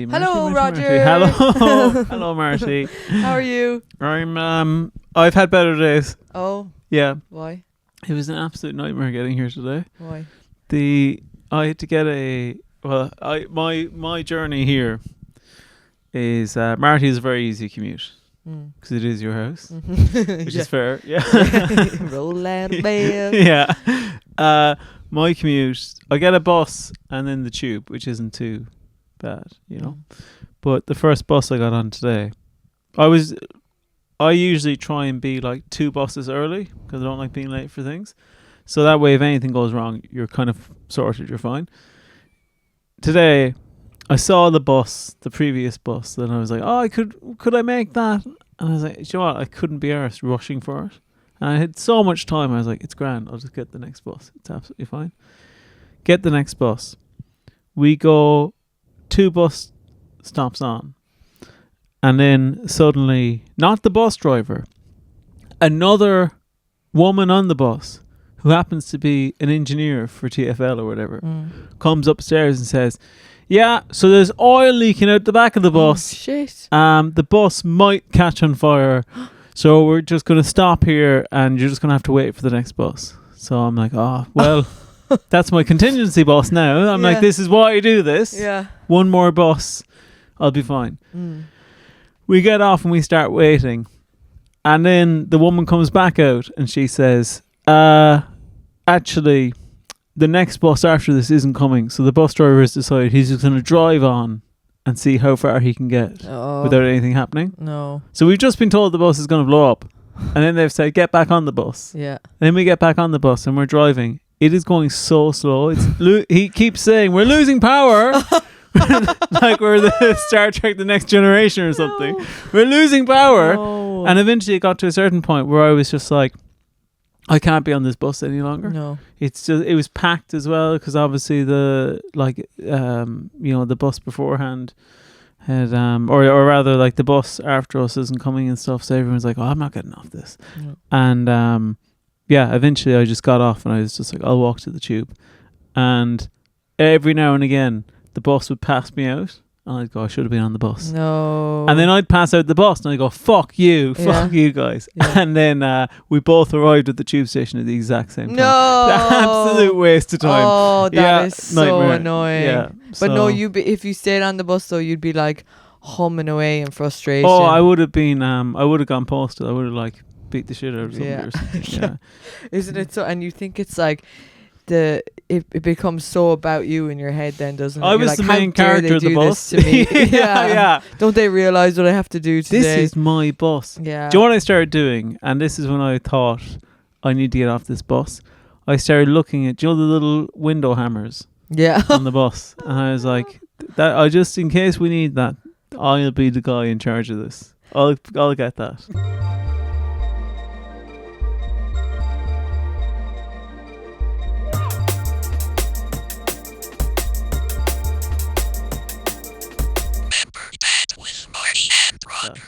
Hello, Roger. Hello, hello, Marty. How are you? I've had better days. Oh, Yeah, why? it was an absolute nightmare getting here today. Why? I had to get my journey here is Marty is a very easy commute because it is your house, which is fair. Yeah, Roll out of bed. yeah. My commute, I get a bus and then the tube, which isn't too bad, you know. But the first bus I got on today, I usually try and be like 2 buses early because I don't like being late for things. So that way, if anything goes wrong, you're kind of sorted. You're fine. Today, I saw the previous bus, and I was like, "Oh, could I make that?" And I was like, "You know what? I couldn't be arsed rushing for it." And I had so much time. I was like, "It's grand. I'll just get the next bus. It's absolutely fine." Get the next bus. We go 2 bus stops on, and then suddenly, not the bus driver, another woman on the bus who happens to be an engineer for TfL or whatever, comes upstairs and says, "Yeah, so there's oil leaking out the back of the bus. Oh, shit. The bus might catch on fire, so we're just going to stop here and you're just going to have to wait for the next bus." So I'm like, "Oh, well, that's my contingency bus now." I'm like, "This is why I do this. Yeah. One more bus, I'll be fine." We get off and we start waiting. And then the woman comes back out and she says, "Actually, the next bus after this isn't coming. So the bus driver has decided he's just going to drive on and see how far he can get without anything happening." No. So we've just been told the bus is going to blow up. And then they've said, "Get back on the bus." Yeah. And then we get back on the bus and we're driving. It is going so slow. He keeps saying, "We're losing power." Like we're the Star Trek The Next Generation or something. No. We're losing power. No. And eventually it got to a certain point where I was just like, I can't be on this bus any longer. No. It was packed as well because obviously the bus beforehand had or rather like the bus after us isn't coming and stuff, so everyone's like, "Oh, I'm not getting off this." No. And eventually I just got off and I was just like, I'll walk to the tube. And every now and again the bus would pass me out and I'd go, "I should have been on the bus." No. And then I'd pass out the bus and I'd go, "Fuck you, fuck you guys." Yeah. And then we both arrived at the tube station at the exact same time. No. Absolute waste of time. Oh, that is so nightmare. Annoying. Yeah. But no, if you stayed on the bus though, you'd be like humming away in frustration. Oh, I would have been, I would have gone posted. I would have like beat the shit out of somebody or something. Yeah. Isn't it so? And you think it's like, it becomes so about you in your head then, doesn't it? I was like, the main character of the bus. To me? Yeah. Don't they realise what I have to do today? This is my bus. Yeah. Do you know what I started doing? And this is when I thought I need to get off this bus. I started looking at, do you know the little window hammers? Yeah. On the bus. And I was like, that I just, in case we need that, I'll be the guy in charge of this. I'll get that.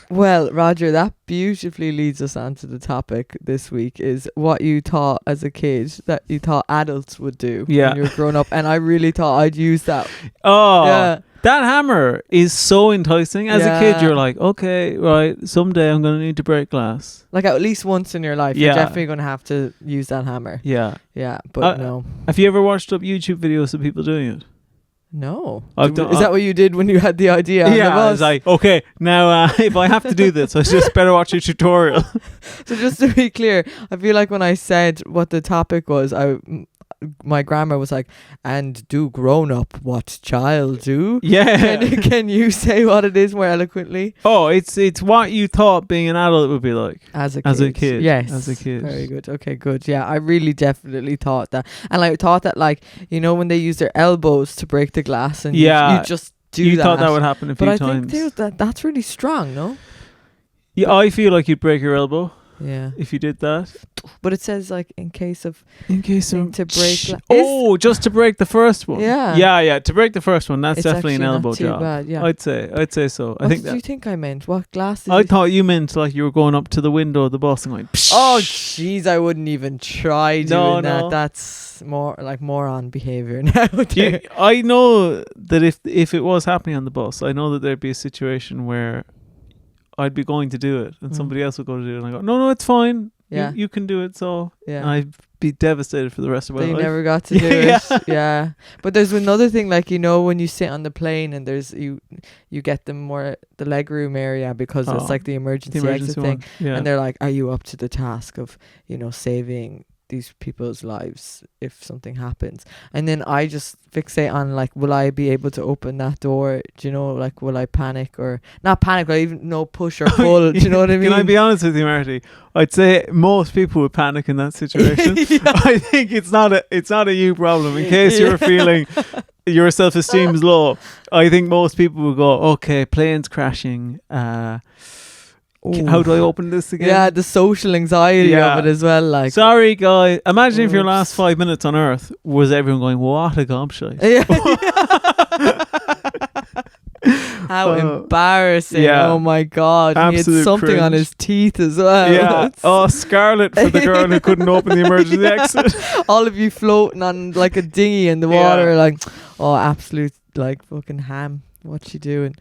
Well, Roger, that beautifully leads us on to the topic this week, is what you thought as a kid that you thought adults would do when you were growing up. And I really thought I'd use that. Oh, yeah. That hammer is so enticing. As a kid, you're like, okay, right, someday I'm going to need to break glass. Like at least once in your life, you're definitely going to have to use that hammer. Yeah. Yeah, but no. Have you ever watched up YouTube videos of people doing it? No. Is that what you did when you had the idea? Yeah, I was like, okay, now if I have to do this, I just better watch a tutorial. So just to be clear, I feel like when I said what the topic was, my grammar was like, "And do grown up what child do?" Yeah. Can you say what it is more eloquently? Oh, it's what you thought being an adult would be like as a kid. Yes, as a kid. Very good. Okay, good. Yeah, I really definitely thought that, and I thought that, like, you know, when they use their elbows to break the glass, and you just do that. You thought that would happen a few times. But I think that's really strong, no? Yeah, I feel like you'd break your elbow. Yeah. If you did that. But it says like in case of to break. Just to break the first one. Yeah. To break the first one, that's It's definitely an actually elbow not too job. bad, yeah. I'd say so. What I think did you think I meant? What glass did I you thought you meant like you were going up to the window of the bus and going. Psh. Oh jeez, I wouldn't even try doing that. No. That's more like moron behavior now. I know that if it was happening on the bus, I know that there'd be a situation where I'd be going to do it and somebody else would go to do it and I go, no, it's fine. Yeah. You can do it. So yeah. I'd be devastated for the rest of my life. You never got to do it. Yeah. But there's another thing, like, you know, when you sit on the plane and there's you get the leg room area because it's like the emergency exit thing. Yeah. And they're like, are you up to the task of, you know, saving these people's lives if something happens? And then I just fixate on like, will I be able to open that door? Do you know, like, will I panic or not panic, or even no push or pull? Do you know what I mean? Can I be honest with you, Marty? I'd say most people would panic in that situation. I think it's not a you problem. In case you're feeling your self-esteem is low, I think most people would go, okay, plane's crashing. How do I open this again? Yeah, the social anxiety of it as well. Like, sorry, guy. Imagine if your last 5 minutes on Earth was everyone going, "What a gobshite!" How embarrassing! Yeah. Oh my god, he had something cringe on his teeth as well. Yeah. Scarlet for the girl who couldn't open the emergency exit. All of you floating on like a dinghy in the water, like, oh, absolute like fucking ham. What's she doing?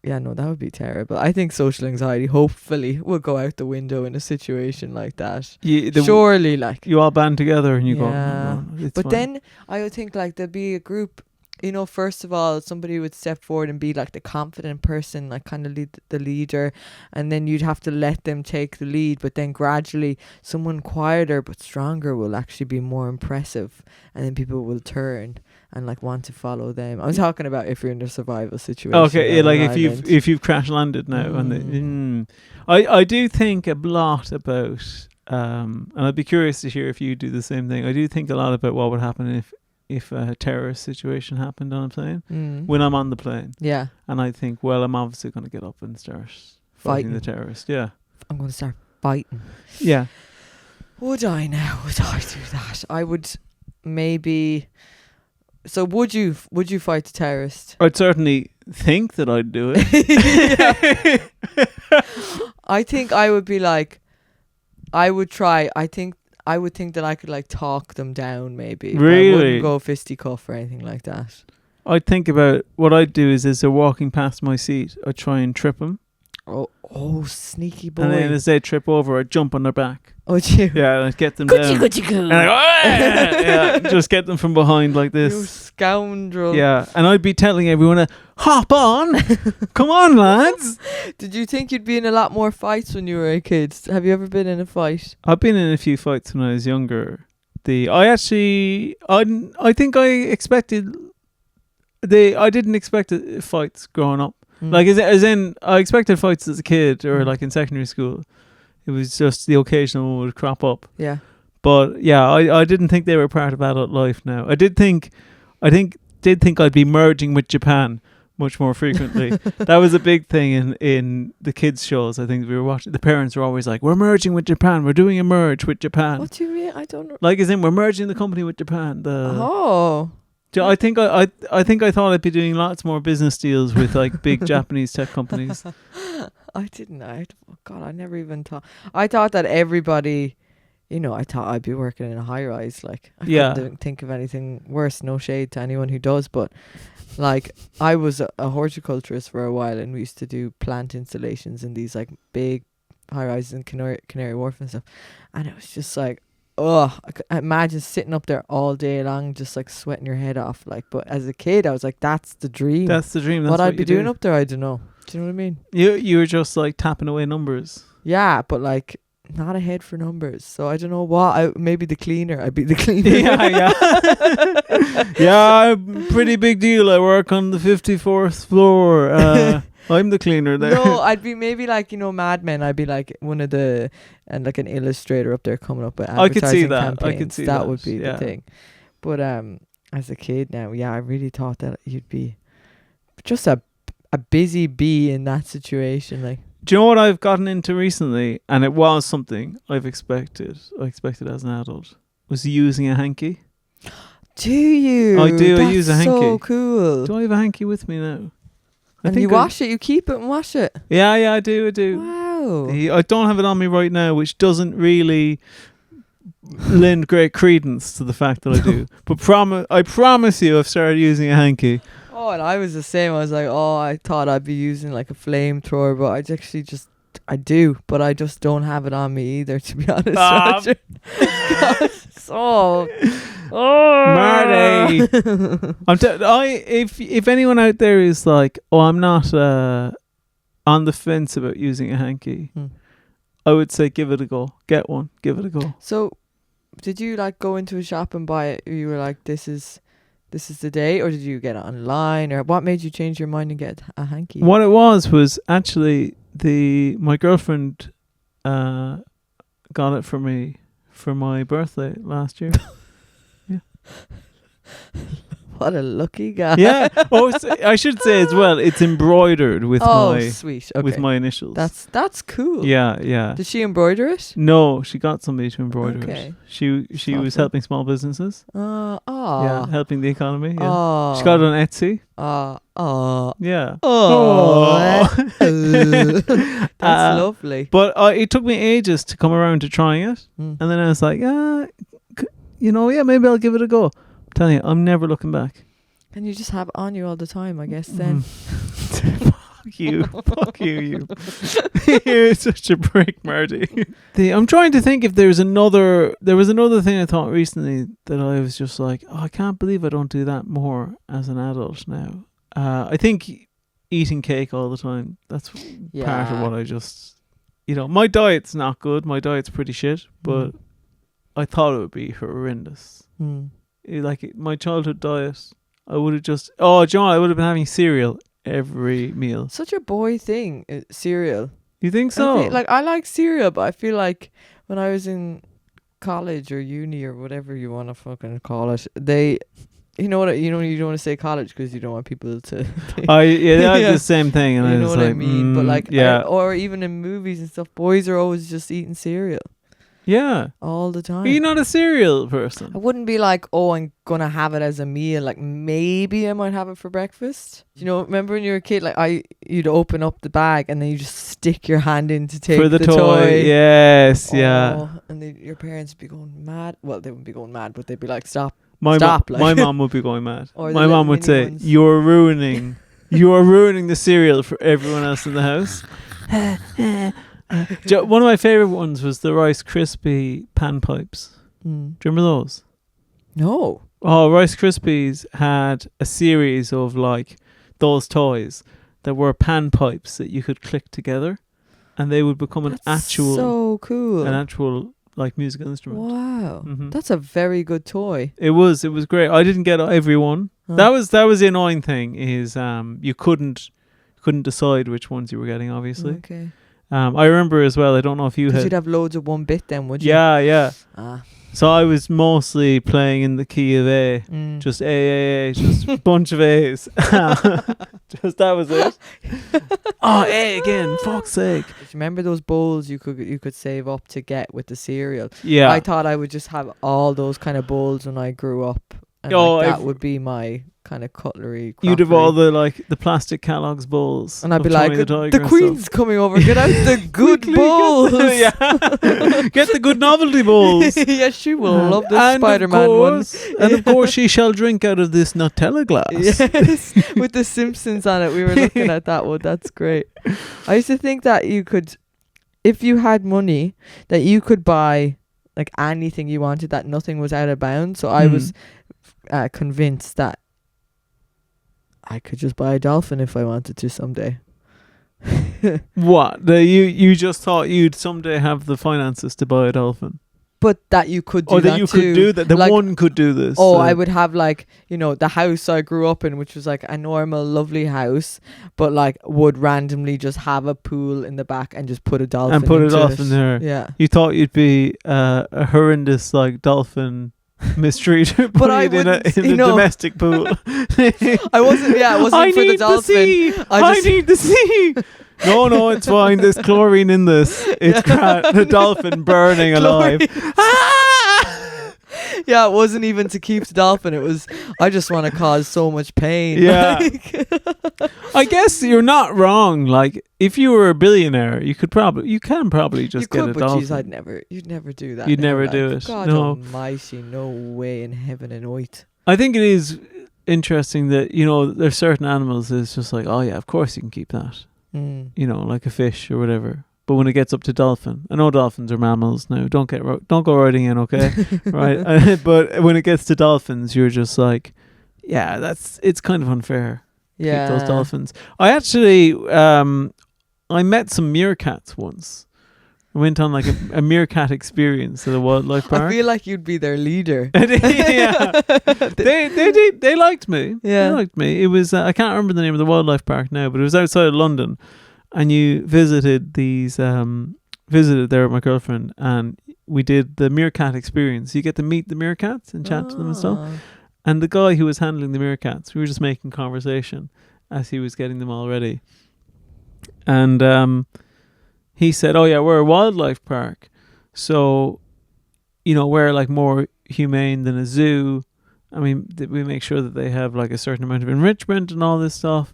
Yeah, no, that would be terrible. I think social anxiety hopefully will go out the window in a situation like that. Surely, like, you all band together and you go. But then I would think like there'd be a group. You know, first of all, somebody would step forward and be like the confident person, like kind of lead the leader, and then you'd have to let them take the lead. But then gradually, someone quieter but stronger will actually be more impressive, and then people will turn and like want to follow them. I'm talking about if you're in a survival situation. Okay, like if you've crash landed now, and I do think a lot about, and I'd be curious to hear if you do the same thing. I do think a lot about what would happen if a terrorist situation happened on a plane when I'm on the plane. Yeah. And I think, well, I'm obviously going to get up and start fighting the terrorist. Yeah. I'm going to start fighting. Yeah. Would I now? Would I do that? I would maybe. So would you fight the terrorist? I'd certainly think that I'd do it. I think I would be like, I would try. I would think that I could like talk them down maybe. Really? I wouldn't go fisticuff or anything like that. I'd think about what I'd do is as they're walking past my seat, I'd try and trip them. Oh, sneaky boy. And then as they trip over, I'd jump on their back. Oh, you? Yeah, and I'd get them down. And I go, yeah, just get them from behind like this. You scoundrel. Yeah, and I'd be telling everyone to hop on. Come on, lads. Did you think you'd be in a lot more fights when you were a kid? Have you ever been in a fight? I've been in a few fights when I was younger. I think I expected. I didn't expect fights growing up. Like as in, I expected fights as a kid or like in secondary school. It was just the occasional one would crop up. Yeah. But yeah, I didn't think they were part of adult life now. I did think I'd be merging with Japan much more frequently. That was a big thing in the kids' shows. I think we were watching. The parents were always like, "We're merging with Japan. We're doing a merge with Japan." What do you mean? I don't know. Like as in, we're merging the company with Japan. I think I thought I'd be doing lots more business deals with like big Japanese tech companies. I didn't. I never even thought. I thought that everybody, you know, I thought I'd be working in a high rise. Like, I couldn't think of anything worse. No shade to anyone who does, but like, I was a horticulturist for a while, and we used to do plant installations in these like big high rises in Canary Wharf and stuff, and it was just like, I could imagine sitting up there all day long, just like sweating your head off. Like, but as a kid, I was like, that's the dream. That's the dream. That's what I'd be doing up there, I don't know. Do you know what I mean? You were just like tapping away numbers. Yeah, but like not a head for numbers. So I don't know what. Maybe the cleaner. I'd be the cleaner. Yeah, pretty big deal. I work on the 54th floor. I'm the cleaner there. No, I'd be maybe like, you know, Mad Men. I'd be like one of the, and like an illustrator up there coming up with advertising I could see that. campaigns. I could see that would be the thing. But as a kid now, I really thought that you'd be just a busy bee in that situation. Like, Do you know what I've gotten into recently? And it was something I expected as an adult, was using a hanky. Do you? I do. That's I use a hanky. so cool. Do I have a hanky with me now? And you wash it? You keep it and wash it? Yeah, I do. Wow. I don't have it on me right now, which doesn't really lend great credence to the fact that I do. But I promise you I've started using a hanky. Oh, and I was the same. I was like, I thought I'd be using like a flamethrower, but I do, but I just don't have it on me either, to be honest. Roger. Marty. If anyone out there is like, I'm not on the fence about using a hanky, I would say give it a go. Get one. Give it a go. So, did you like go into a shop and buy it? Or you were like, this is the day, or did you get it online, or what made you change your mind and get a hanky? What it was actually my girlfriend got it for me for my birthday last year. Yeah. What a lucky guy. Yeah. I should say as well, it's embroidered with sweet. Okay. with my initials. That's cool. Yeah. Did she embroider it? No, she got somebody to embroider it. She was helping small businesses. Yeah, helping the economy. Yeah. She got it on Etsy. Yeah. That's lovely. But it took me ages to come around to trying it. And then I was like, maybe I'll give it a go. I'm telling you, I'm never looking back. And you just have it on you all the time, I guess, then. Fuck you. You're such a prick, Marty. I'm trying to think if there was another thing I thought recently that I was just like, I can't believe I don't do that more as an adult now. I think eating cake all the time, that's part of what I just, my diet's not good. My diet's pretty shit, but I thought it would be horrendous. Like my childhood diet, I would have just, John, I would have been having cereal every meal. Such a boy thing, cereal. You think so? I like cereal, but I feel like when I was in college or uni or whatever you want to fucking call it, you don't want to say college because you don't want people to. That's the same thing, and you know what I mean. But or even in movies and stuff, boys are always just eating cereal. Yeah. All the time. Are you not a cereal person? I wouldn't be like, I'm gonna have it as a meal. Like maybe I might have it for breakfast. Remember when you were a kid, like you'd open up the bag and then you just stick your hand in to take for the toy. Yes, yeah. And your parents would be going mad. Well, they wouldn't be going mad, but they'd be like, stop. My mom would be going mad. My mom would say, "You're ruining the cereal for everyone else in the house." One of my favorite ones was the Rice Krispie pan pipes. Do you remember those? No. Oh, Rice Krispies had a series of like those toys that were pan pipes that you could click together, and they would become an actual like musical instrument. Wow, that's a very good toy. It was great. I didn't get every one. That was the annoying thing is you couldn't decide which ones you were getting. Obviously. Okay. I remember as well. I don't know if you had. You'd have loads of one bit then, would you? Yeah. So I was mostly playing in the key of A, just A, just a bunch of A's. Just that was it. A again, fuck's sake. Remember those bowls you could save up to get with the cereal? Yeah. I thought I would just have all those kind of bowls when I grew up. And that would be my kind of cutlery. Crockery. You'd have all the plastic Kellogg's bowls. And I'd be like, the Queen's coming over. Get out the good bowls. Get the good novelty bowls. Yes, she will love the Spider-Man ones. And of course she shall drink out of this Nutella glass. Yes, with the Simpsons on it. We were looking at that one. That's great. I used to think that you could, if you had money, that you could buy like anything you wanted, that nothing was out of bounds. So I was convinced that I could just buy a dolphin if I wanted to someday. What? You just thought you'd someday have the finances to buy a dolphin? But that you could do that. Or that you could do that. One could do this. I would have the house I grew up in, which was like a normal, lovely house, but like would randomly just have a pool in the back and just put a dolphin and put a dolphin there. Yeah. You thought you'd be a horrendous like dolphin mistreated, but I in a domestic pool. I wasn't for the dolphin. I need the sea. No, it's fine. There's chlorine in this. It's the dolphin burning alive. Yeah, it wasn't even to keep the dolphin. It was, I just want to cause so much pain. Yeah. I guess you're not wrong. Like, if you were a billionaire, you can probably just get a dolphin. Geez, you'd never do that. You'd never do it. God almighty, no way in heaven and earth. I think it is interesting that, there's certain animals that it's just like, oh yeah, of course you can keep that. Like a fish or whatever. But when it gets up to dolphin, I know dolphins are mammals now. Don't go riding in, okay? Right. But when it gets to dolphins, you're just like, yeah, it's kind of unfair. Yeah. Keep those dolphins. I actually, I met some meerkats once. I went on like a meerkat experience at a wildlife park. I feel like you'd be their leader. Yeah. They liked me. Yeah. They liked me. It was, I can't remember the name of the wildlife park now, but it was outside of London. And you visited there with my girlfriend, and we did the meerkat experience. You get to meet the meerkats and chat to them and stuff. And the guy who was handling the meerkats, we were just making conversation as he was getting them all ready. And he said, oh yeah, we're a wildlife park. So, we're like more humane than a zoo. I mean, we make sure that they have like a certain amount of enrichment and all this stuff.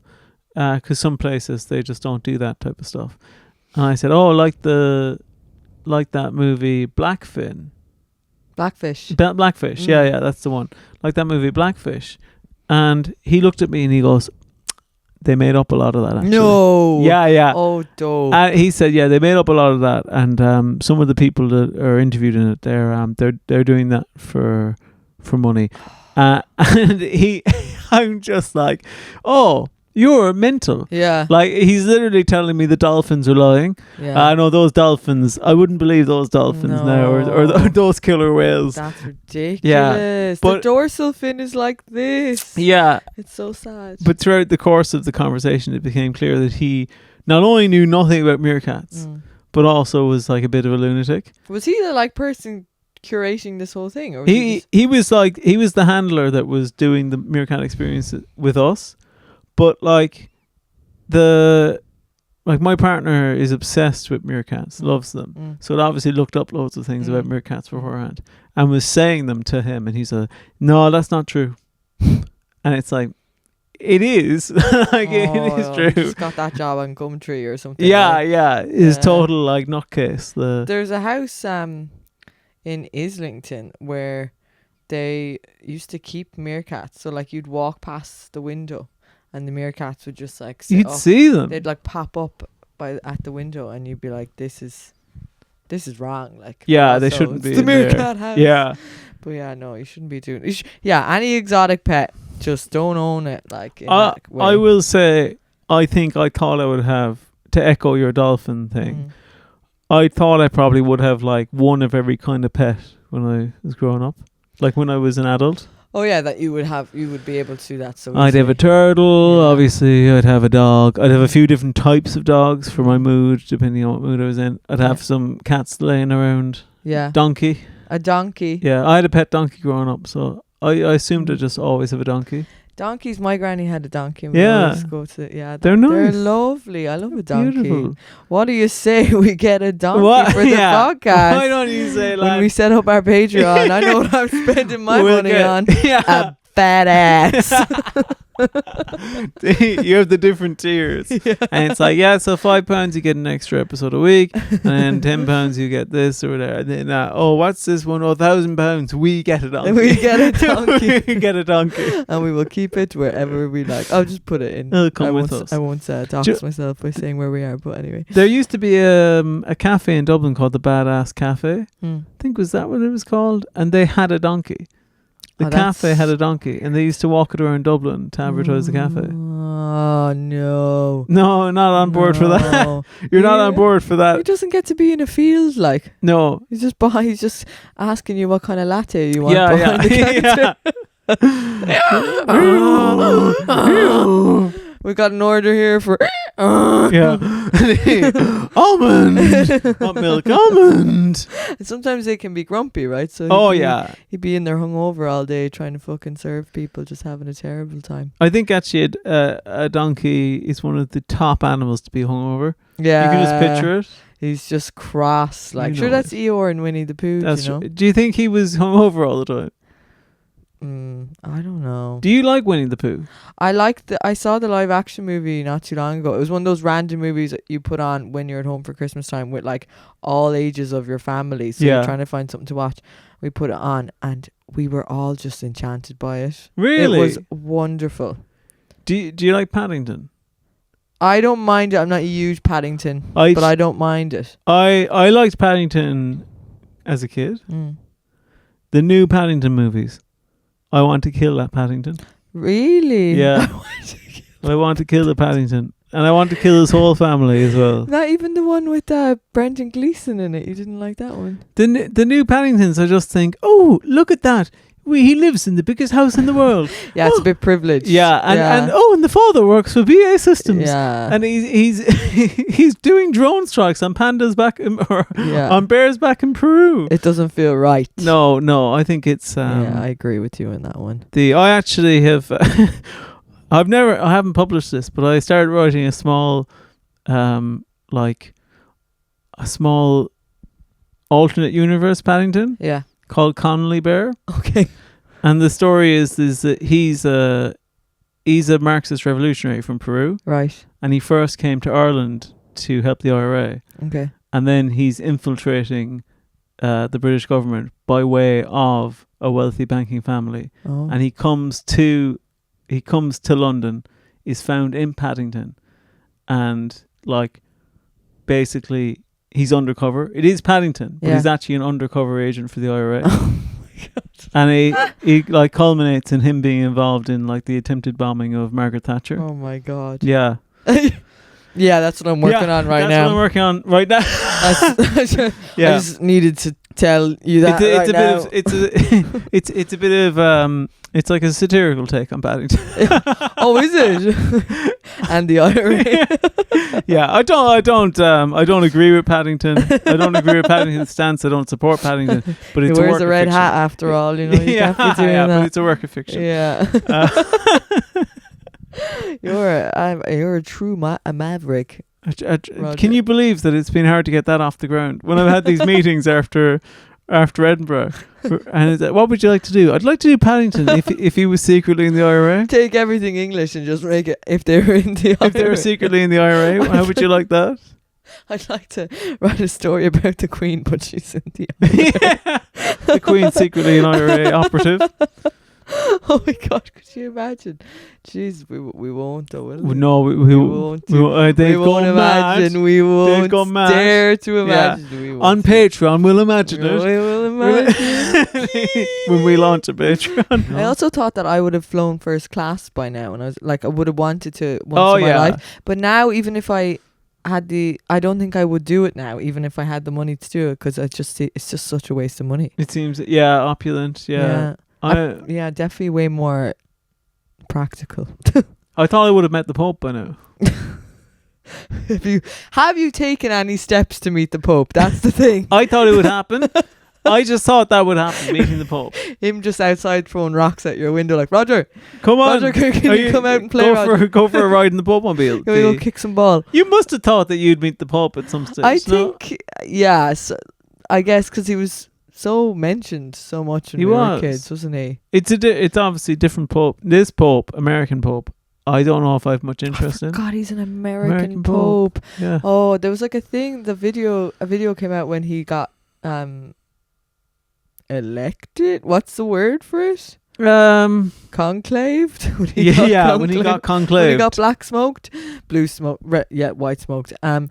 Because some places they just don't do that type of stuff. And I said, oh, like that movie Blackfish. Blackfish. Yeah, that's the one. Like that movie Blackfish. And he looked at me and he goes, they made up a lot of that actually. No. Yeah. Oh, dope. He said, yeah, they made up a lot of that. And some of the people that are interviewed in it, they're doing that for money. And I'm just like, oh, you're mental. Yeah. Like, he's literally telling me the dolphins are lying. Yeah. I know those dolphins. I wouldn't believe those dolphins now, or those killer whales. That's ridiculous. Yeah. But the dorsal fin is like this. Yeah. It's so sad. But throughout the course of the conversation, it became clear that he not only knew nothing about meerkats, but also was like a bit of a lunatic. Was he the person curating this whole thing? Or was he was the handler that was doing the meerkat experience with us. But my partner is obsessed with meerkats, loves them. So it obviously looked up loads of things about meerkats beforehand and was saying them to him. And he's like, no, that's not true. And it's like, it is. It is true. He's got that job on Gumtree or something. Yeah. His total nutcase. There's a house in Islington where they used to keep meerkats. So you'd walk past the window. And the meerkats would just sit you'd up. See them. They'd pop up at the window, and you'd be like, "This is wrong." Yeah, they shouldn't be. It's the meerkat house. Yeah, but yeah, no, you shouldn't be doing. Any exotic pet, just don't own it. I will say, I think I thought I would have, to echo your dolphin thing. I thought I probably would have one of every kind of pet when I was growing up, when I was an adult. Oh yeah, that you would be able to do that. So I'd have a turtle, obviously. I'd have a dog. I'd have a few different types of dogs for my mood, depending on what mood I was in. I'd have some cats laying around. Yeah. Donkey. A donkey. Yeah, I had a pet donkey growing up, so I assumed I'd just always have a donkey. Donkeys, my granny had a donkey. Yeah. They're nice. They're lovely. I love a donkey. Beautiful. What do you say we get a donkey for the podcast? Why don't you say, when we set up our Patreon, I know what I'm spending my money on. Yeah. A fat ass. You have the different tiers. Yeah. And it's so £5 you get an extra episode a week, and then £10 you get this or whatever. And then what's this one? £1,000 we get a donkey. We get a donkey. We get a donkey. And we will keep it wherever we like. I'll just put it in. It'll come with us. I won't dox myself by saying where we are, but anyway. There used to be a cafe in Dublin called the Badass Cafe. I think, was that what it was called? And they had a donkey. The cafe had a donkey, and they used to walk it around Dublin to advertise the cafe. Oh, no. No, not on board for that. You're not on board for that. He doesn't get to be in a field, No. He's just asking you what kind of latte you want behind the counter. We got an order here for yeah, almond, hot milk almond. And sometimes they can be grumpy, right? So he'd be in there hungover all day trying to fucking serve people, just having a terrible time. I think actually a donkey is one of the top animals to be hungover. Yeah, you can just picture it. He's just cross, like sure. That's Eeyore and Winnie the Pooh. That's you know? Do you think he was hungover all the time? I don't know. Do you like Winnie the Pooh? I saw the live action movie not too long ago. It was one of those random movies that you put on when you're at home for Christmas time with like all ages of your family. So you're trying to find something to watch. We put it on and we were all just enchanted by it. Really? It was wonderful. Do you like Paddington? I don't mind it. I'm not a huge Paddington, but I don't mind it. I liked Paddington as a kid. The new Paddington movies. I want to kill that Paddington. Really? Yeah. I want to kill the Paddington. And I want to kill his whole family as well. Not even the one with Brendan Gleeson in it. You didn't like that one? The new Paddingtons, I just think, oh, look at that. He lives in the biggest house in the world. Yeah, it's a bit privileged. Yeah, and the father works for BA Systems. Yeah, and he's doing drone strikes on pandas back on bears back in Peru. It doesn't feel right. No, I think it's. I agree with you on that one. I actually have. I haven't published this, but I started writing a small, alternate universe Paddington. Yeah. Called Connolly Bear. Okay. And the story is that he's a Marxist revolutionary from Peru. Right. And he first came to Ireland to help the IRA. Okay. And then he's infiltrating the British government by way of a wealthy banking family. Oh. And he comes to London, is found in Paddington, and basically he's undercover. It is Paddington, but he's actually an undercover agent for the IRA. Oh my God. And he culminates in him being involved in the attempted bombing of Margaret Thatcher. Oh my God. Yeah. Yeah, that's what I'm working on right now. That's what I'm working on right now. I just needed to tell you that it's a bit of it's like a satirical take on Paddington. Oh, is it? And the IRA. Yeah, I don't agree with Paddington. I don't agree with Paddington's stance. I don't support Paddington. But it's he wears a red hat after all. You know, you can't be doing that. But it's a work of fiction. Yeah. You're a true maverick. Can you believe that it's been hard to get that off the ground? When I've had these meetings after Edinburgh, and it's like, what would you like to do? I'd like to do Paddington if he was secretly in the IRA. Take everything English and just make it if they were in the IRA. If they were secretly in the IRA, how would you like that? I'd like to write a story about the Queen, but she's in the IRA. Yeah. The Queen's secretly an IRA operative. Oh my God, could you imagine? Jeez, we won't though, will we? No, we won't. We won't imagine. We won't dare to imagine. Yeah. We won't. On Patreon, we'll imagine it. We will imagine. When we launch a Patreon. I also thought that I would have flown first class by now, and I was I would have wanted to once in my life. But now, even if I had I don't think I would do it now, even if I had the money to do it, because it's just such a waste of money. It seems, opulent, yeah. Definitely way more practical. I thought I would have met the Pope by now. Have you taken any steps to meet the Pope? That's the thing. I thought it would happen. I just thought that would happen, meeting the Pope. Him just outside throwing rocks at your window like, Roger, come on. Roger, can you come out and play? Go for a ride in the Pope mobile. Can we go kick some ball? You must have thought that you'd meet the Pope at some stage. I think, so, I guess because he was so mentioned so much when we were kids, wasn't he? It's obviously different Pope. This Pope, American Pope, I don't know if I have much interest in. God, he's an American Pope. Yeah. Oh, there was a thing. A video came out when he got elected. What's the word for it? Conclaved. When he got conclaved. When he got black smoked, blue smoke, white smoked. And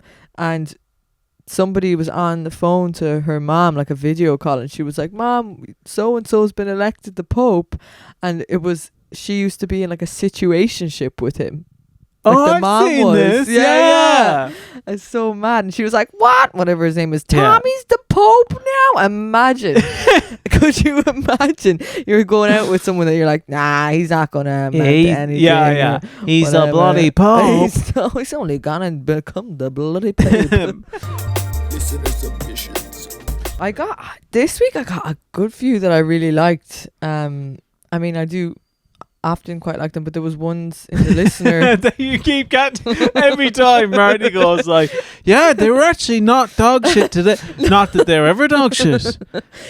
somebody was on the phone to her mom, like a video call, and she was like, "Mom, so and so's been elected the Pope," and she used to be in a situationship with him. The mom was. This. Yeah. I was so mad, and she was like, "What? Whatever his name is, Tommy's the Pope now? Imagine. Could you imagine you're going out with someone that you're like, nah, he's not going to amend anything. Yeah. He's whatever. a bloody Pope. He's only going to become the bloody Pope. This week I got a good few that I really liked. I mean, I do often quite like them, but there was ones in the listener that you keep getting every time Marty goes like, yeah, they were actually not dog shit today. Not that they're ever dog shit.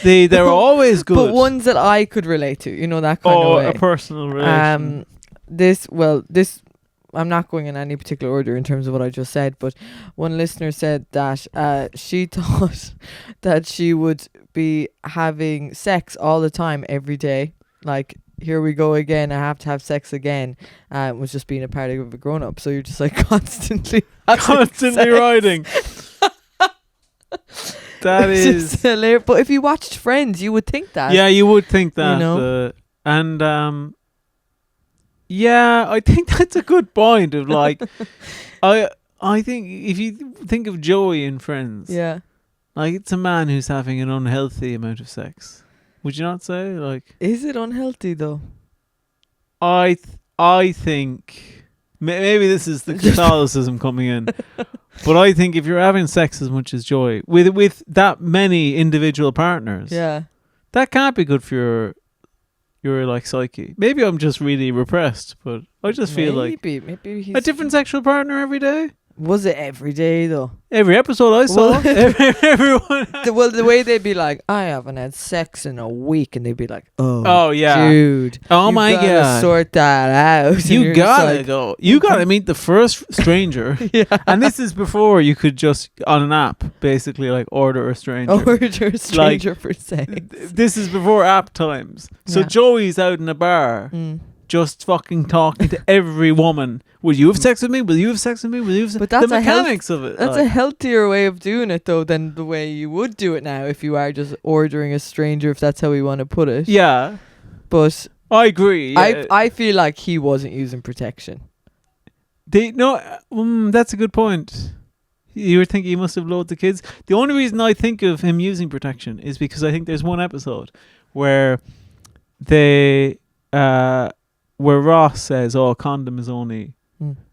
They're always good. But ones that I could relate to, you know, that kind of way. A personal relation. This I'm not going in any particular order in terms of what I just said, but one listener said that she thought that she would be having sex all the time every day, like, here we go again, I have to have sex again, was just being a part of a grown-up. So you're just like constantly riding. That is hilarious. But if you watched Friends, you would think that. Yeah, you would think that. You know? Yeah, I think that's a good point of like, I think if you think of Joey in Friends, yeah, like it's a man who's having an unhealthy amount of sex. Would you not say? Like, is it unhealthy though? I think maybe this is the Catholicism coming in, but I think if you're having sex as much as Joy with that many individual partners, yeah, that can't be good for your like psyche. Maybe I'm just really repressed, but I just feel like maybe he's a different sexual partner every day. Was it every day though? Every episode I saw, everyone. Well, the way they'd be like, I haven't had sex in a week, and they'd be like, oh yeah, dude, oh my god, sort that out. You gotta go. You gotta meet the first stranger. Yeah, and this is before you could just on an app basically like order a stranger. Like, for sex. This is before app times. So Joey's out in a bar. Just fucking talking to every woman. Will you have sex with me? Will you have sex with me? Will you have sex? But that's the mechanics of it. That's a healthier way of doing it, though, than the way you would do it now if you are just ordering a stranger, if that's how we want to put it. Yeah. But I agree. Yeah. I feel like he wasn't using protection. That's a good point. You were thinking he must have loaded the kids. The only reason I think of him using protection is because I think there's one episode where where Ross says, oh, a condom is only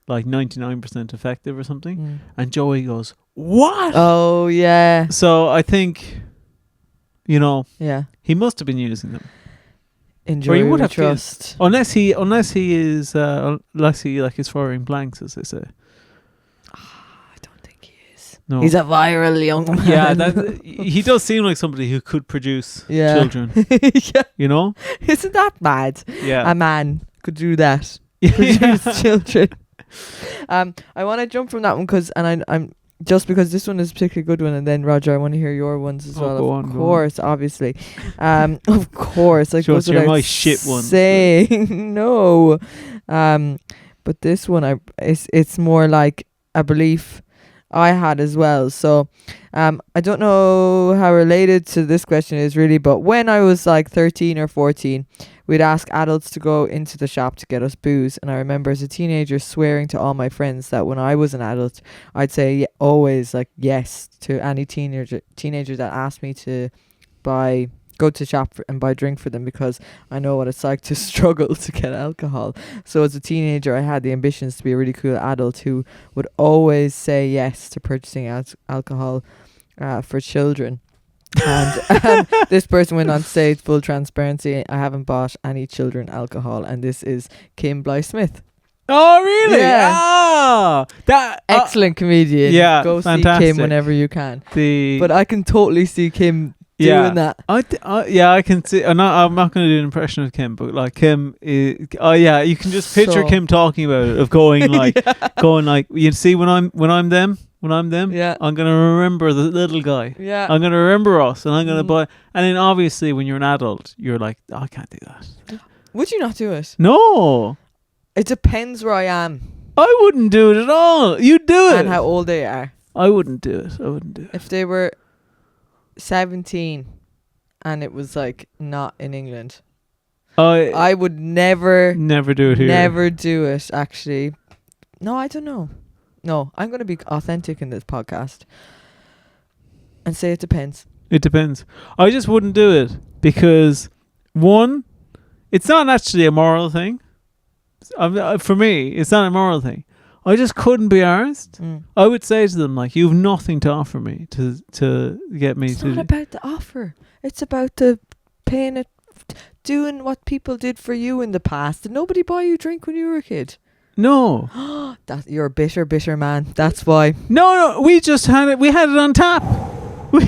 like 99% effective or something. And Joey goes, what? Oh, yeah. So I think, yeah, he must have been using them. Enjoy or you would have trust. Unless he is firing blanks, as they say. I don't think he is. No. He's a viral young man. Yeah, he does seem like somebody who could produce children. Yeah. Isn't that bad? Yeah. A man could do that. Produce children. I want to jump from that one I'm just because this one is a particularly good one, and then Roger, I want to hear your ones as well. Of course, obviously. Of course. Like, sure, you're my shit ones. Saying no. But this one it's more like a belief I had as well. So I don't know how related to this question is really, but when I was like 13 or 14, we'd ask adults to go into the shop to get us booze, and I remember as a teenager swearing to all my friends that when I was an adult I'd say always like yes to any teenager that asked me to go to shop and buy drink for them, because I know what it's like to struggle to get alcohol. So as a teenager I had the ambitions to be a really cool adult who would always say yes to purchasing alcohol for children. And this person went on to say, full transparency, I haven't bought any children alcohol, and this is Kim Blythe-Smith. Oh really? Yeah. Ah, that excellent comedian. Yeah, go fantastic. See Kim whenever you can. But I can totally see Kim doing that. I can see. I'm not going to do an impression of Kim, but like Kim is. Oh yeah, you can just picture Kim talking about it, of going like, you see when I'm them. Yeah. I'm going to remember the little guy. Yeah. I'm going to remember us, and I'm going to buy. And then obviously when you're an adult, you're like, oh, I can't do that. Would you not do it? No. It depends where I am. I wouldn't do it at all. You do it. And how old they are. I wouldn't do it. If they were 17 and it was like not in England, I would never do it here. Never do it, actually. No, I don't know. No, I'm going to be authentic in this podcast and say it depends. It depends. I just wouldn't do it because, one, it's not actually a moral thing. For me, it's not a moral thing. I just couldn't be arsed. I would say to them, like, you've nothing to offer me to get me it's to... It's not about the offer. It's about the paying it, doing what people did for you in the past. Did nobody buy you a drink when you were a kid? No. You're a bitter man. That's why. No, we just had it. We had it on tap. We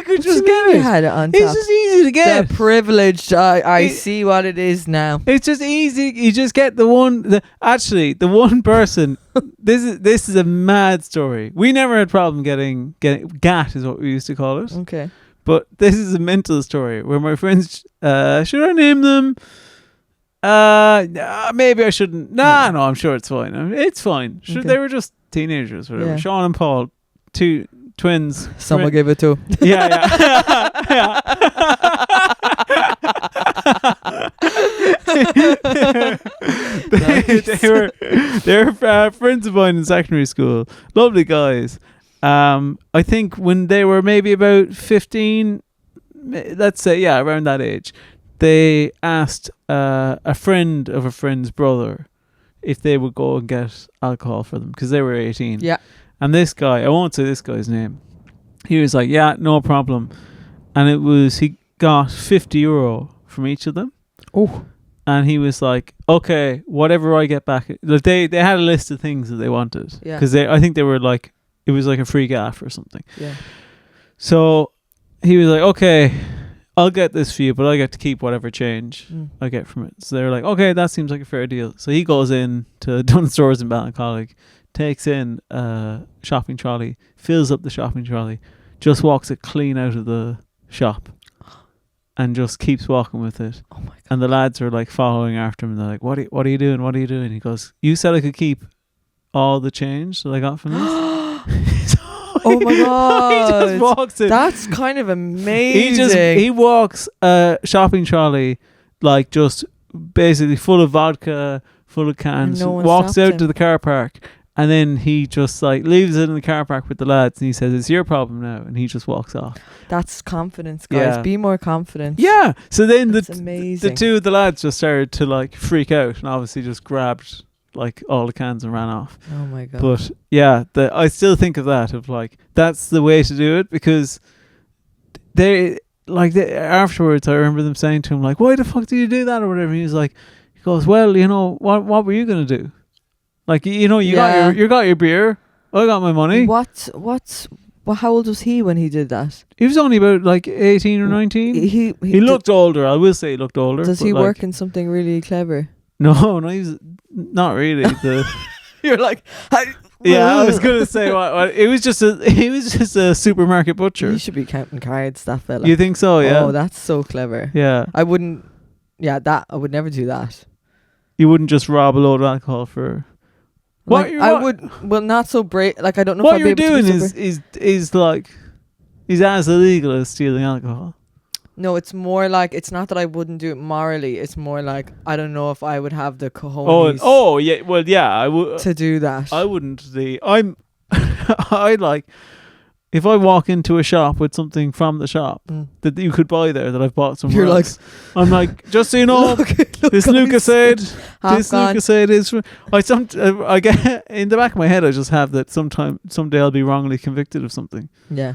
could just get it. We had it on tap. It's just easy to get. The privileged. I see what it is now. It's just easy. You just get the one. The one person. This is a mad story. We never had problem getting GAT is what we used to call it. Okay. But this is a mental story where my friends. Should I name them? Maybe I shouldn't. No, I'm sure it's fine. It's fine. Sure, okay. They were just teenagers, whatever. Yeah. Sean and Paul, two twins. Someone give it to. Yeah. they were friends of mine in secondary school. Lovely guys. I think when they were maybe about 15, let's say, around that age, they asked a friend of a friend's brother if they would go and get alcohol for them because they were 18. Yeah. And this guy, I won't say this guy's name, he was like, yeah, no problem. And he got €50 from each of them. Oh. And he was like, okay, whatever I get back. They had a list of things that they wanted. Yeah. Because I think they were like, it was like a free gaff or something. Yeah. So he was like, okay, I'll get this for you, but I get to keep whatever change I get from it. So they were like, okay, that seems like a fair deal. So he goes in to Dunnes Stores in Ballincollig, takes in a shopping trolley, fills up the shopping trolley, just walks it clean out of the shop and just keeps walking with it. Oh my God. And the lads are like following after him and they're like, what are you doing? What are you doing? He goes, you said I could keep all the change that I got from this? Oh my God. He just walks it. That's kind of amazing. He walks a shopping trolley like just basically full of vodka, full of cans, walks out to the car park, and then he just like leaves it in the car park with the lads and he says, it's your problem now, and he just walks off. That's confidence, guys. Yeah. Be more confident. Yeah. So then the two of the lads just started to like freak out and obviously just grabbed like all the cans and ran off. Oh my God. But yeah, I still think of that, of like, that's the way to do it, because afterwards I remember them saying to him like, why the fuck do you do that or whatever? He goes, well, what were you going to do? Like, you got your beer, I got my money. How old was he when he did that? He was only about like 18 or 19. He looked older. I will say he looked older. Does he work in something really clever? No, he's not really. You're like, I was gonna say what he was just a supermarket butcher. He should be counting cards, that fella. You think so? Yeah. Oh, that's so clever. Yeah. I wouldn't. Yeah, I would never do that. You wouldn't just rob a load of alcohol for. I would. Well, not so brave. Like, I don't know. What you're doing is like, is as illegal as stealing alcohol. No, it's more like, it's not that I wouldn't do it morally. It's more like, I don't know if I would have the cojones. Oh yeah. Well, yeah, I would to do that. I wouldn't. I like, if I walk into a shop with something from the shop that you could buy there that I've bought somewhere else, I'm like, just so you know, this Lucasade is. I get in the back of my head. I just have that someday I'll be wrongly convicted of something. Yeah.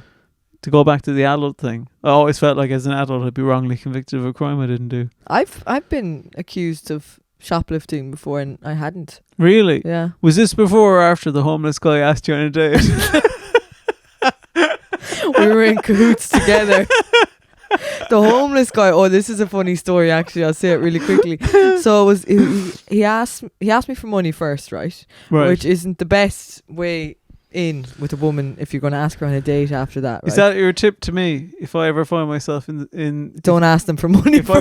To go back to the adult thing, I always felt like as an adult I'd be wrongly convicted of a crime I didn't do. I've been accused of shoplifting before and I hadn't. Really? Yeah. Was this before or after the homeless guy asked you on a date? We were in cahoots together. The homeless guy. Oh, this is a funny story. Actually, I'll say it really quickly. So it was he asked me for money first, right? Which isn't the best way in with a woman if you're going to ask her on a date after that, right? Is that your tip to me if I ever find myself in don't ask them for money if I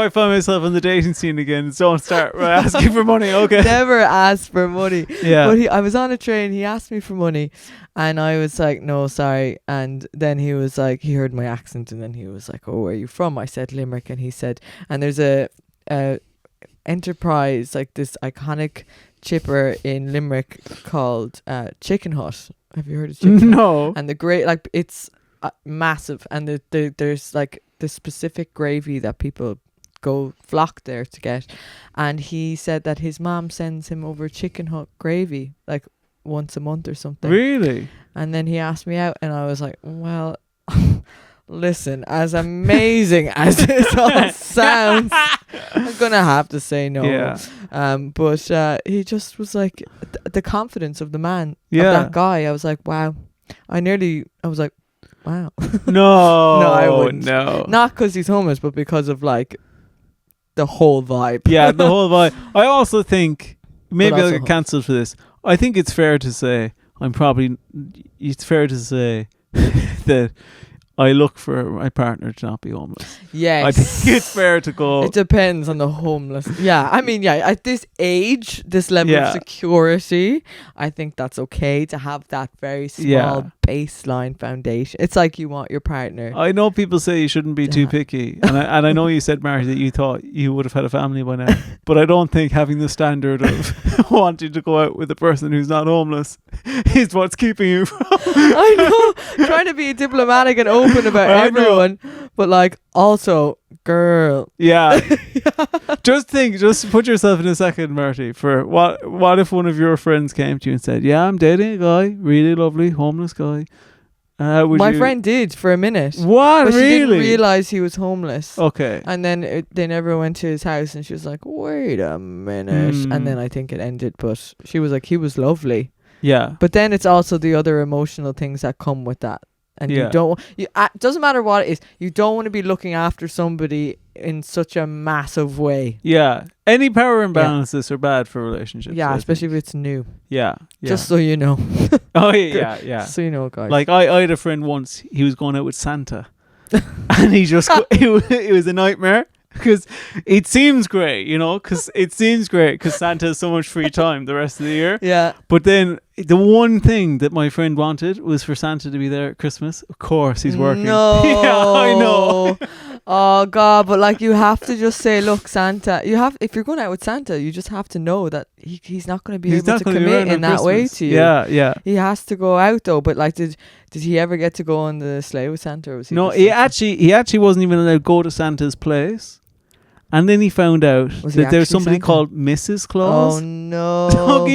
find myself in the dating scene again, don't start asking for money. Okay, never ask for money. Yeah. But I was on a train, he asked me for money and I was like, no, sorry. And then he was like, he heard my accent and then he was like, oh, where are you from? I said Limerick. And he said, and there's a enterprise, like this iconic chipper in Limerick called Chicken Hut. Have you heard of Chicken Hut? No. And the great, like, it's massive, and there's like the specific gravy that people go flock there to get. And he said that his mom sends him over Chicken Hut gravy like once a month or something. Really? And then he asked me out, and I was like, well, listen, as amazing as this all sounds, I'm gonna have to say no. Yeah. But he just was like, the confidence of the man, of Yeah. that guy. I was like, wow. I was like, wow. No. No, I wouldn't. No. Not because he's homeless, but because of like the whole vibe. Yeah, the whole vibe. I also think maybe But I'll also get cancelled for this. I think it's fair to say that I look for my partner to not be homeless. Yes. I think it's fair to go. It depends on the homeless. Yeah, I mean, yeah, at this age, this level of security, I think that's okay to have that very small baseline foundation. It's like you want your partner. I know people say you shouldn't be too picky, and I know you said, Marty, that you thought you would have had a family by now, but I don't think having the standard of wanting to go out with a person who's not homeless is what's keeping you from. I know, trying to be diplomatic and open about everyone, but like also, girl. Yeah. Just put yourself in a second, Marty, for what if one of your friends came to you and said, yeah, I'm dating a guy, really lovely, homeless guy. My friend did for a minute. What? But really? She didn't realise he was homeless. Okay. And then they never went to his house, and she was like, wait a minute. And then I think it ended, but she was like, he was lovely. Yeah. But then it's also the other emotional things that come with that. And you don't, doesn't matter what it is, you don't want to be looking after somebody in such a massive way. Yeah. Any power imbalances are bad for relationships. Yeah, especially if it's new. Yeah. Just so you know. Oh, yeah. Just so you know, guys. Like, I had a friend once, he was going out with Santa. And he just, it was a nightmare. Because it seems great, because Santa has so much free time the rest of the year. Yeah. But then the one thing that my friend wanted was for Santa to be there at Christmas. Of course, he's working. No. Yeah, I know. Oh, God. But like, you have to just say, look, Santa, if you're going out with Santa, you just have to know that he's not going to be able to commit in that way to you. Yeah, yeah. He has to go out, though. But like, did he ever get to go on the sleigh with Santa? Or was he no, he actually wasn't even allowed to go to Santa's place. And then he found out that there's somebody called Mrs. Claus. Oh no!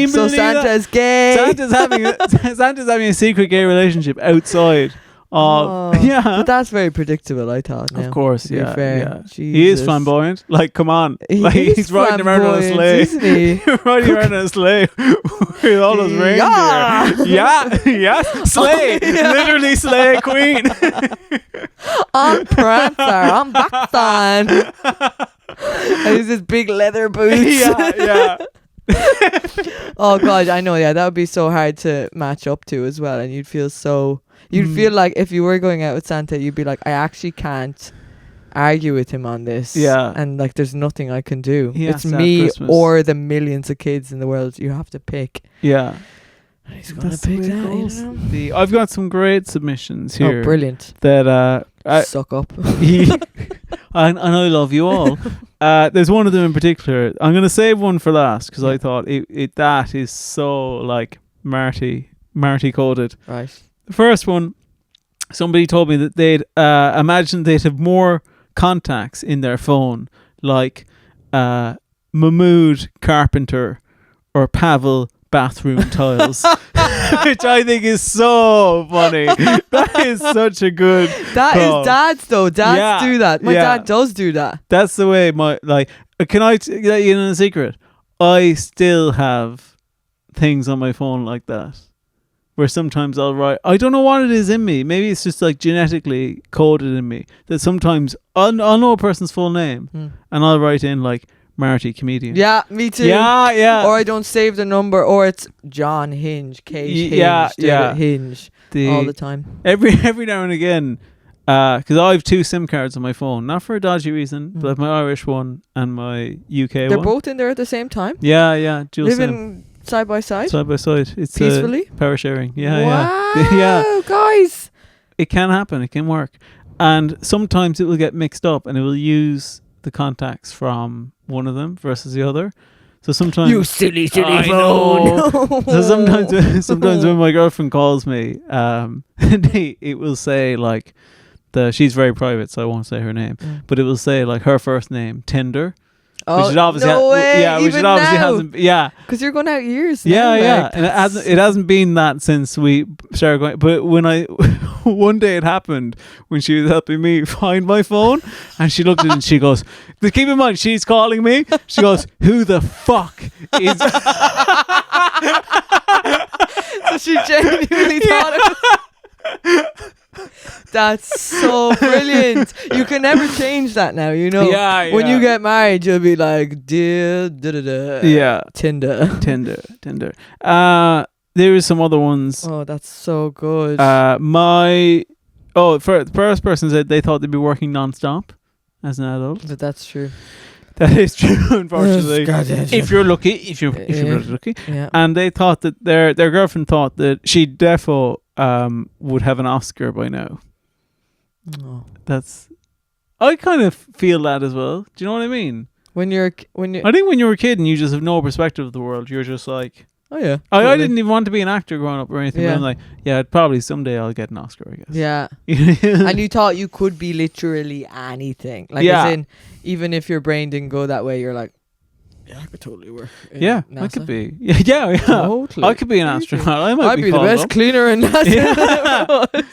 So Santa's gay. Santa's having a secret gay relationship outside. Yeah, but that's very predictable, I thought. Now, of course, to be fair. Yeah. He is flamboyant. Like, come on, he's riding around on a sleigh. Isn't he? Riding around on a sleigh with all those reindeer. Yeah, sleigh, literally sleigh queen. I'm Prancer. I'm Baxan. And he's this big leather boots. Yeah. Oh God, I know. Yeah, that would be so hard to match up to as well, and you'd feel feel like if you were going out with Santa, you'd be like, I actually can't argue with him on this. Yeah, and like, there's nothing I can do. It's me or the millions of kids in the world. You have to pick. Yeah. He's gonna pick that. I've got some great submissions here. Oh, brilliant! That suck up. And I love you all. There's one of them in particular. I'm going to save one for last because I thought that is so like Marty coded. Right. The first one, somebody told me that they'd imagine they'd have more contacts in their phone, like Mahmood Carpenter or Pavel Bathroom Tiles. Which I think is so funny. That is such a good That call. Is dads though. Dads do that. My dad does do that. That's the way can I let you in on a secret? I still have things on my phone like that. Where sometimes I'll write, I don't know what it is in me. Maybe it's just like genetically coded in me. That sometimes I'll know a person's full name and I'll write in like Marty comedian. Yeah, me too. Yeah. Or I don't save the number, or it's John Hinge, Kate Hinge, Hinge all the time. Every now and again, because I have 2 SIM cards on my phone, not for a dodgy reason, but I have my Irish one and my UK one. They're both in there at the same time? Yeah, dual Living SIM. side by side? Side by side. It's peacefully? Power sharing. Wow, guys. It can happen. It can work. And sometimes it will get mixed up and it will use the contacts from one of them versus the other. So sometimes you silly I phone. know. So sometimes when my girlfriend calls me, it will say like she's very private, so I won't say her name, but it will say like her first name, Tinder. Oh, which it obviously no way! Yeah, which it obviously hasn't. Yeah, because you're going out years. Yeah, now, yeah, like, and it hasn't been that since we started going. But when one day it happened when she was helping me find my phone, and she looked at it and she goes, "Keep in mind, she's calling me." She goes, "Who the fuck is?" So she genuinely thought it was. That's so brilliant. You can never change that now, you know. Yeah. When you get married, you'll be like, dear, yeah, Tinder. There is some other ones. Oh, that's so good. The first person said they thought they'd be working non-stop as an adult. But that's true. That is true, unfortunately. If you're lucky, if you're really lucky. Yeah. And they thought that their girlfriend thought that she defo would have an Oscar by now. Oh. I kind of feel that as well. Do you know what I mean? I think when you're a kid and you just have no perspective of the world, you're just like, oh yeah. I didn't even want to be an actor growing up or anything. Yeah. But I'm like, yeah, probably someday I'll get an Oscar, I guess. Yeah. And you thought you could be literally anything. Like, as in, even if your brain didn't go that way, you're like, yeah, I could totally work. Yeah, NASA. I could be. Yeah. Totally. I could be an astronaut. I'd be the best cleaner in NASA.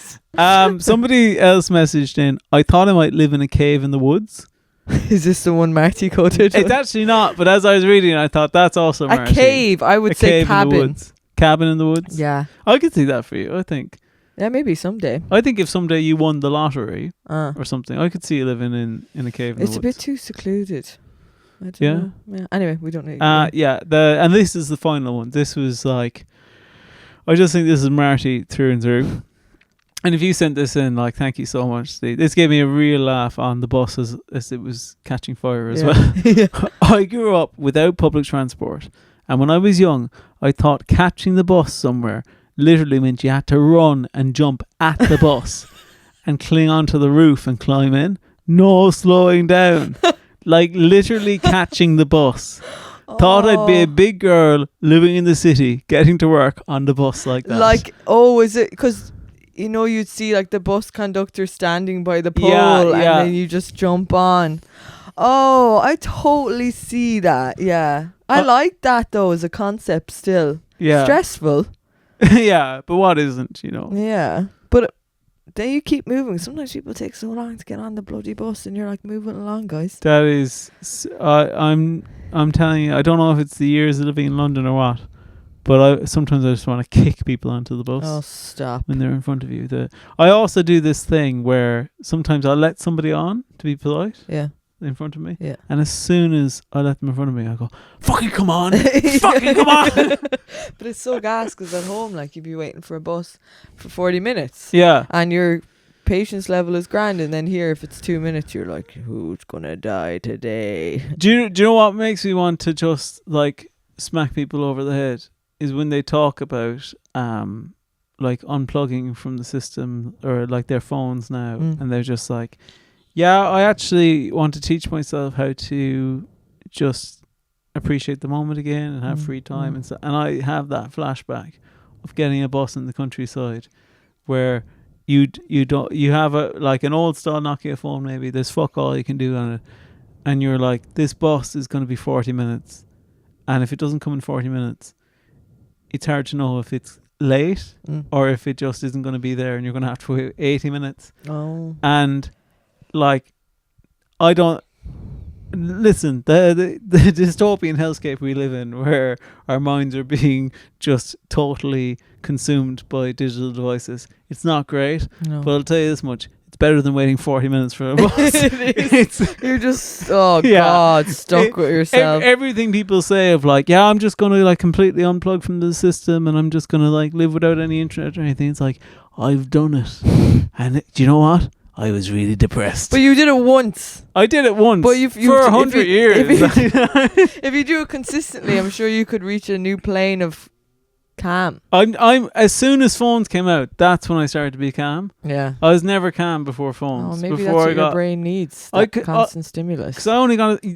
Somebody else messaged in, I thought I might live in a cave in the woods. Is this the one Marty quoted? It's actually not, but as I was reading, I thought that's also Marty. A cave. I would say cabin. Cabin in the woods. Yeah. I could see that for you, I think. Yeah, maybe someday. I think if someday you won the lottery or something, I could see you living in a cave in the woods. It's a bit too secluded. I don't know. Yeah. Anyway, we don't need. And this is the final one. This was like, I just think this is Marty through and through. And if you sent this in, like, thank you so much. This gave me a real laugh on the bus as it was catching fire as well. I grew up without public transport, and when I was young, I thought catching the bus somewhere literally meant you had to run and jump at the bus and cling onto the roof and climb in. No slowing down. Like, literally catching the bus. Thought I'd be a big girl living in the city, getting to work on the bus like that. Like, is it because, you know, you'd see like the bus conductor standing by the pole and then you just jump on. Oh, I totally see that. Yeah. I like that though as a concept still. Yeah. Stressful. Yeah, but what isn't, you know? Yeah. But then you keep moving. Sometimes people take so long to get on the bloody bus and you're like moving along, guys. That is, I'm telling you, I don't know if it's the years of living in London or what, but sometimes I just want to kick people onto the bus. Oh, stop. When they're in front of you. I also do this thing where sometimes I'll let somebody on to be polite. Yeah. In front of me. Yeah. And as soon as I let them in front of me, I go, fucking come on. Fucking come on. But it's so gas because at home, like, you'd be waiting for a bus for 40 minutes. Yeah. And your patience level is grand. And then here, if it's 2 minutes, you're like, who's going to die today? Do you know what makes me want to just, like, smack people over the head? Is when they talk about, like, unplugging from the system or, like, their phones now. And they're just like, yeah, I actually want to teach myself how to just appreciate the moment again and have free time and so. And I have that flashback of getting a bus in the countryside where you have an old style Nokia phone maybe. There's fuck all you can do on it, and you're like, this bus is going to be 40 minutes, and if it doesn't come in 40 minutes, it's hard to know if it's late or if it just isn't going to be there, and you're going to have to wait 80 minutes. Oh, and. Like, I don't listen. The dystopian hellscape we live in, where our minds are being just totally consumed by digital devices, it's not great. No. But I'll tell you this much: it's better than waiting 40 minutes for a bus. It is. You're just God stuck with yourself. Everything people say of like, yeah, I'm just gonna like completely unplug from the system, and I'm just gonna like live without any internet or anything. It's like, I've done it, and do you know what? I was really depressed. But you did it once. I did it once. But for 100 years. If you do it consistently, I'm sure you could reach a new plane of calm. I'm as soon as phones came out, that's when I started to be calm. Yeah. I was never calm before phones. Oh, maybe before that's what your brain needs. That constant stimulus. Because I only got I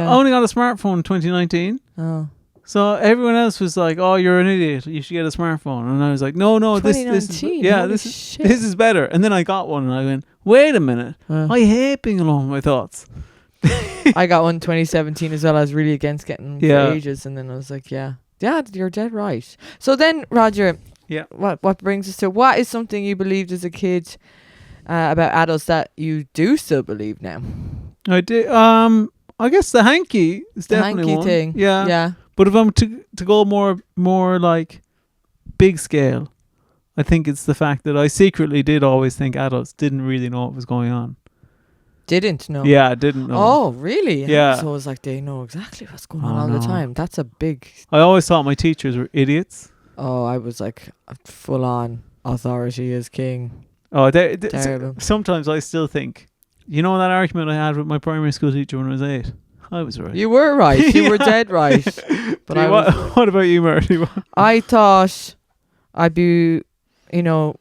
only got a smartphone in 2019. Oh. So everyone else was like, "Oh, you're an idiot. You should get a smartphone." And I was like, "No, this is better." And then I got one, and I went, "Wait a minute. I hate being alone with my thoughts." I got one in 2017 as well. I was really against getting them for ages, and then I was like, "Yeah, you're dead right." So then, Roger, what brings us to what is something you believed as a kid about adults that you do still believe now? I did. I guess the hanky is definitely hanky one thing. Yeah. But if I'm to go more like big scale, I think it's the fact that I secretly did always think adults didn't really know what was going on. Didn't know? Yeah, didn't know. Oh, really? Yeah. So it was like they know exactly what's going on all the time. That's a big... I always thought my teachers were idiots. Oh, I was like full on authority is king. Oh, terrible. Sometimes I still think, you know that argument I had with my primary school teacher when I was 8? I was right. You were right. You were dead right. But what about you, Marty? I thought I'd be,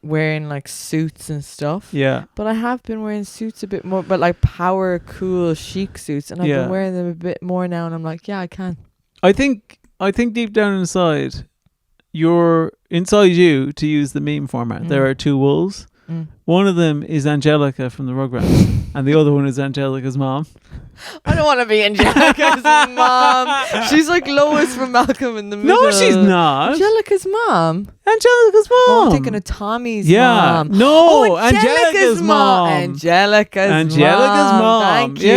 wearing like suits and stuff. Yeah. But I have been wearing suits a bit more, but like power, cool, chic suits, and I've been wearing them a bit more now. And I'm like, yeah, I can. I think deep down inside, inside you, to use the meme format, there are two wolves. One of them is Angelica from the Rugrats, and the other one is Angelica's mom. I don't want to be Angelica's mom. She's like Lois from Malcolm in the Middle. No, she's not. Angelica's mom. Oh, I'm thinking of Tommy's mom. No, Angelica's mom. Angelica's mom. Thank you.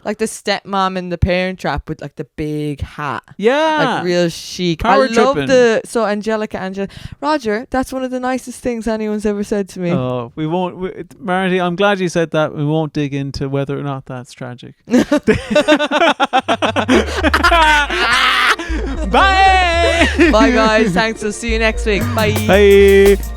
Like the stepmom in The Parent Trap with like the big hat. Yeah. Like real chic. Power tripping. So Angelica. Roger, that's one of the nicest things anyone's ever said to me. Oh, we won't. Marty, I'm glad you said that. We won't dig into whether or not that's tragic. Bye. Bye, guys. Thanks. We'll see you next week. Bye. Bye.